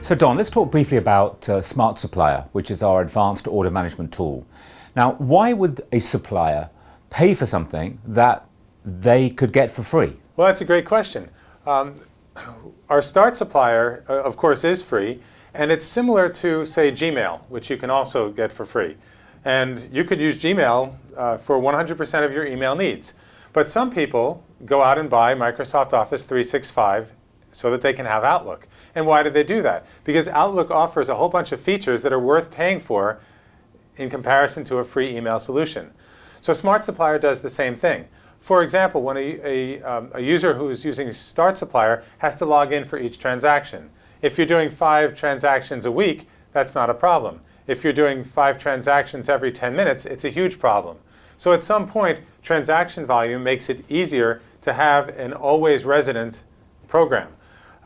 So Don, let's talk briefly about SmartSupplier, which is our advanced order management tool. Now, why would a supplier pay for something that they could get for free? Well, that's a great question. Our Start Supplier, of course, is free, and it's similar to, say, Gmail, which you can also get for free. And you could use Gmail for 100% of your email needs. But some people go out and buy Microsoft Office 365 so that they can have Outlook. And why do they do that? Because Outlook offers a whole bunch of features that are worth paying for in comparison to a free email solution. So SmartSupplier does the same thing. For example, when a user who is using StartSupplier has to log in for each transaction. If you're doing 5 transactions a week, that's not a problem. If you're doing 5 transactions every 10 minutes, it's a huge problem. So at some point, transaction volume makes it easier to have an always resident program.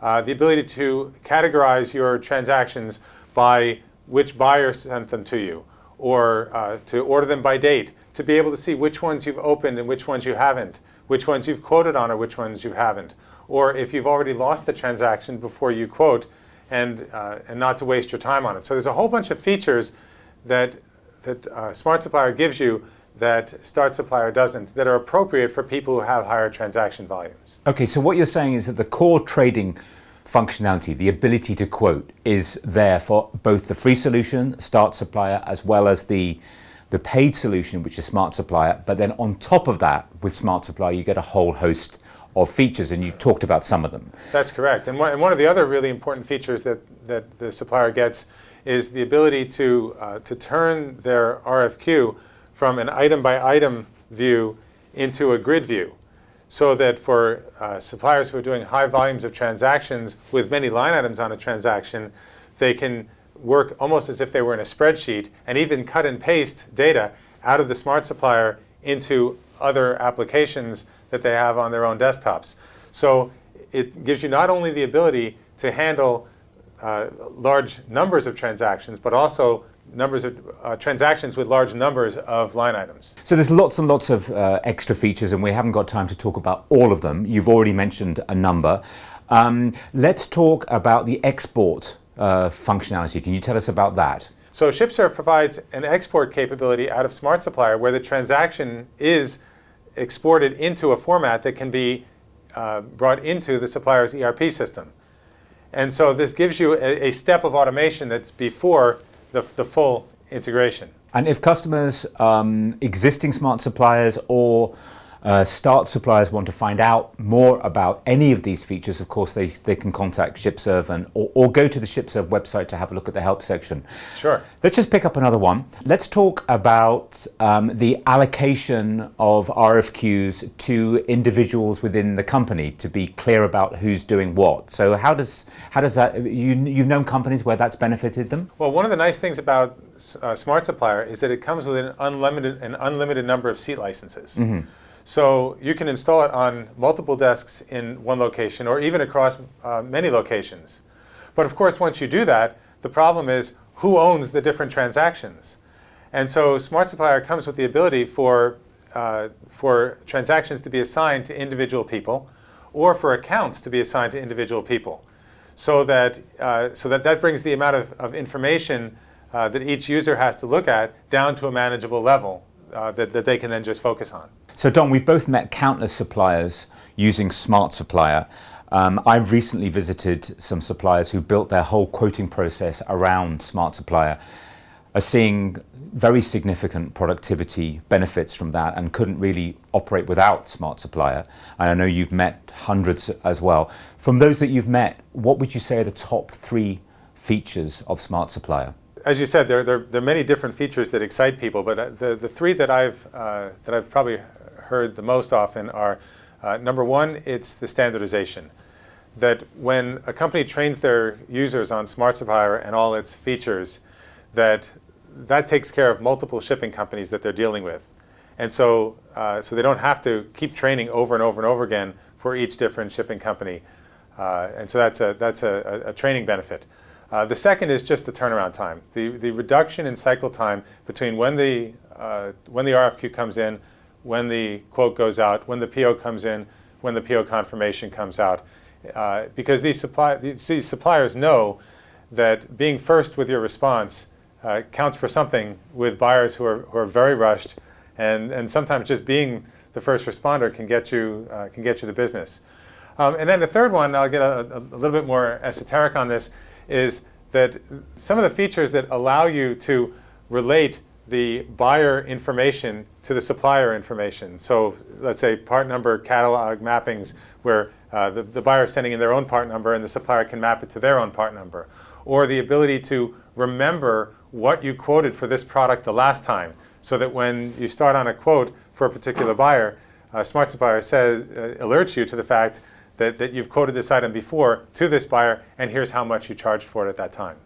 The ability to categorize your transactions by which buyer sent them to you, or to order them by date, to be able to see which ones you've opened and which ones you haven't, which ones you've quoted on or which ones you haven't, or if you've already lost the transaction before you quote, and not to waste your time on it. So there's a whole bunch of features that SmartSupplier gives you that StartSupplier doesn't, that are appropriate for people who have higher transaction volumes. Okay, so what you're saying is that the core trading functionality, the ability to quote, is there for both the free solution, StartSupplier, as well as the paid solution, which is SmartSupplier. But then on top of that, with SmartSupplier, you get a whole host of features, and you talked about some of them. That's correct. And one of the other really important features that the supplier gets is the ability to turn their RFQ from an item-by-item view into a grid view, so that for suppliers who are doing high volumes of transactions with many line items on a transaction, they can work almost as if they were in a spreadsheet and even cut and paste data out of the SmartSupplier into other applications that they have on their own desktops. So it gives you not only the ability to handle large numbers of transactions, but also numbers of transactions with large numbers of line items. So there's lots and lots of extra features, and we haven't got time to talk about all of them. You've already mentioned a number. Let's talk about the export functionality. Can you tell us about that? So ShipServe provides an export capability out of SmartSupplier where the transaction is exported into a format that can be brought into the supplier's ERP system. And so this gives you a step of automation that's before the full integration. And if customers, existing SmartSuppliers or StartSuppliers want to find out more about any of these features, of course they can contact ShipServe or go to the ShipServe website to have a look at the help section. Sure. Let's just pick up another one. Let's talk about the allocation of RFQs to individuals within the company, to be clear about who's doing what. So how does that, you've known companies where that's benefited them? Well, one of the nice things about SmartSupplier is that it comes with an unlimited number of seat licenses. Mm-hmm. So you can install it on multiple desks in one location or even across many locations. But of course, once you do that, the problem is who owns the different transactions. And so SmartSupplier comes with the ability for transactions to be assigned to individual people or for accounts to be assigned to individual people. So that brings the amount of information that each user has to look at down to a manageable level that they can then just focus on. So Don, we've both met countless suppliers using SmartSupplier. I've recently visited some suppliers who built their whole quoting process around SmartSupplier, are seeing very significant productivity benefits from that and couldn't really operate without SmartSupplier. And I know you've met hundreds as well. From those that you've met, what would you say are the top 3 features of SmartSupplier? As you said, there are many different features that excite people, but the 3 that I've probably heard the most often are, number 1, it's the standardization. That when a company trains their users on SmartSupplier and all its features, that takes care of multiple shipping companies that they're dealing with. And so they don't have to keep training over and over and over again for each different shipping company. And so that's a training benefit. The second is just the turnaround time. The reduction in cycle time between when the RFQ comes in, when the quote goes out, when the PO comes in, when the PO confirmation comes out. Because these suppliers know that being first with your response counts for something with buyers who are very rushed, and sometimes just being the first responder can get you the business. And then the third one, I'll get a little bit more esoteric on this, is that some of the features that allow you to relate the buyer information to the supplier information. So let's say part number catalog mappings where the buyer is sending in their own part number and the supplier can map it to their own part number. Or the ability to remember what you quoted for this product the last time, so that when you start on a quote for a particular buyer, SmartSupplier alerts you to the fact that you've quoted this item before to this buyer, and here's how much you charged for it at that time.